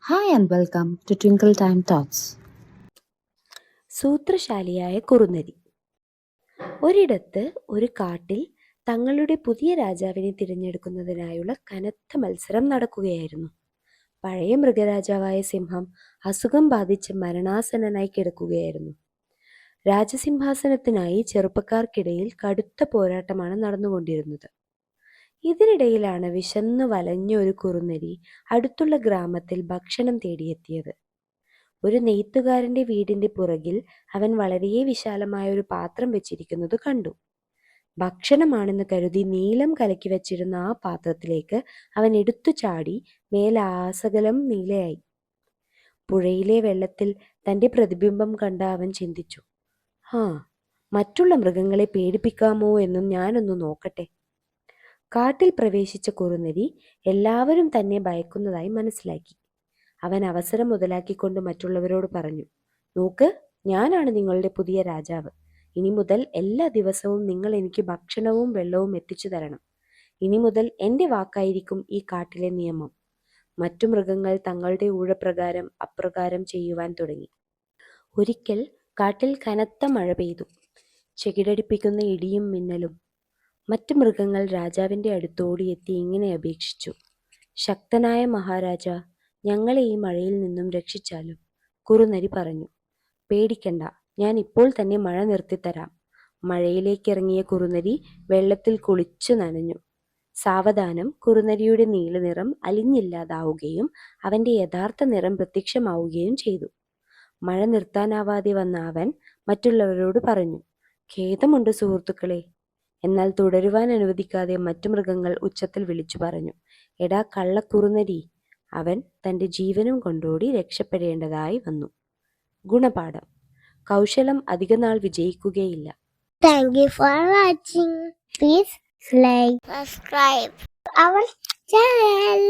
Hi and welcome to Twinkle Time Thoughts. സൂത്രശാലിയായ കുറുനരി. ഒരിടത്ത് ഒരു കാട്ടിൽ തങ്ങളുടെ പുതിയ രാജാവിനെ തിരഞ്ഞെടുക്കുന്നതിനായുള്ള കനത്ത മത്സരം നടക്കുകയായിരുന്നു. പഴയ മൃഗരാജാവായ സിംഹം അസുഖം ബാധിച്ച് മരണാസന്നനായി കിടക്കുകയായിരുന്നു. രാജസിംഹാസനത്തിനായി ചെറുപ്പക്കാർക്കിടയിൽ കടുത്ത പോരാട്ടമാണ് നടന്നുകൊണ്ടിരുന്നത്. ഇതിനിടയിലാണ് വിശന്നു വലഞ്ഞ ഒരു കുറുനരി അടുത്തുള്ള ഗ്രാമത്തിൽ ഭക്ഷണം തേടിയെത്തിയത്. ഒരു നെയ്ത്തുകാരന്റെ വീടിന്റെ പുറകിൽ അവൻ വളരെ വിശാലമായ ഒരു പാത്രം വെച്ചിരിക്കുന്നത് കണ്ടു. ഭക്ഷണമാണെന്ന് കരുതി നീലം കലക്കി വെച്ചിരുന്ന ആ പാത്രത്തിലേക്ക് അവൻ എടുത്തു ചാടി മേലാസകലം നീലയായി. പുഴയിലെ വെള്ളത്തിൽ തന്റെ പ്രതിബിംബം കണ്ട അവൻ ചിന്തിച്ചു, മറ്റുള്ള മൃഗങ്ങളെ പേടിപ്പിക്കാമോ എന്നും ഞാനൊന്ന് നോക്കട്ടെ. കാട്ടിൽ പ്രവേശിച്ച കുറുനരി എല്ലാവരും തന്നെ ഭയക്കുന്നതായി മനസ്സിലാക്കി. അവൻ അവസരം മുതലാക്കിക്കൊണ്ട് മറ്റുള്ളവരോട് പറഞ്ഞു, നോക്ക്, ഞാനാണ് നിങ്ങളുടെ പുതിയ രാജാവ്. ഇനി മുതൽ എല്ലാ ദിവസവും നിങ്ങൾ എനിക്ക് ഭക്ഷണവും വെള്ളവും എത്തിച്ചു തരണം. ഇനി മുതൽ എൻ്റെ വാക്കായിരിക്കും ഈ കാട്ടിലെ നിയമം. മറ്റു മൃഗങ്ങൾ തങ്ങളുടെ ഊഴപ്രകാരം അപ്രകാരം ചെയ്യുവാൻ തുടങ്ങി. ഒരിക്കൽ കാട്ടിൽ കനത്ത മഴ പെയ്തു. ചെകിടടിപ്പിക്കുന്ന ഇടിയും മിന്നലും. മറ്റു മൃഗങ്ങൾ രാജാവിൻ്റെ അടുത്തോടിയെത്തി ഇങ്ങനെ അപേക്ഷിച്ചു, ശക്തനായ മഹാരാജ, ഞങ്ങളെ ഈ മഴയിൽ നിന്നും രക്ഷിച്ചാലും. കുറുനരി പറഞ്ഞു, പേടിക്കണ്ട, ഞാൻ ഇപ്പോൾ തന്നെ മഴ നിർത്തിത്തരാം. മഴയിലേക്കിറങ്ങിയ കുറുനരി വെള്ളത്തിൽ കുളിച്ചു നനഞ്ഞു. സാവധാനം കുറുനരിയുടെ നീലനിറം അലിഞ്ഞില്ലാതാവുകയും അവന്റെ യഥാർത്ഥ നിറം പ്രത്യക്ഷമാവുകയും ചെയ്തു. മഴ നിർത്താനാവാതെ വന്ന അവൻ മറ്റുള്ളവരോട് പറഞ്ഞു, ഖേദമുണ്ട് സുഹൃത്തുക്കളെ. എന്നാൽ തുടരുവാൻ അനുവദിക്കാതെ മറ്റു മൃഗങ്ങൾ ഉച്ചത്തിൽ വിളിച്ചു പറഞ്ഞു, എടാ കള്ളക്കുറുനരി. അവൻ തൻ്റെ ജീവനും കൊണ്ടോടി രക്ഷപ്പെടേണ്ടതായി വന്നു. ഗുണപാഠം: കൗശലം അധികനാൾ വിജയിക്കുകയില്ല. Thank you for watching. Please like, subscribe our channel.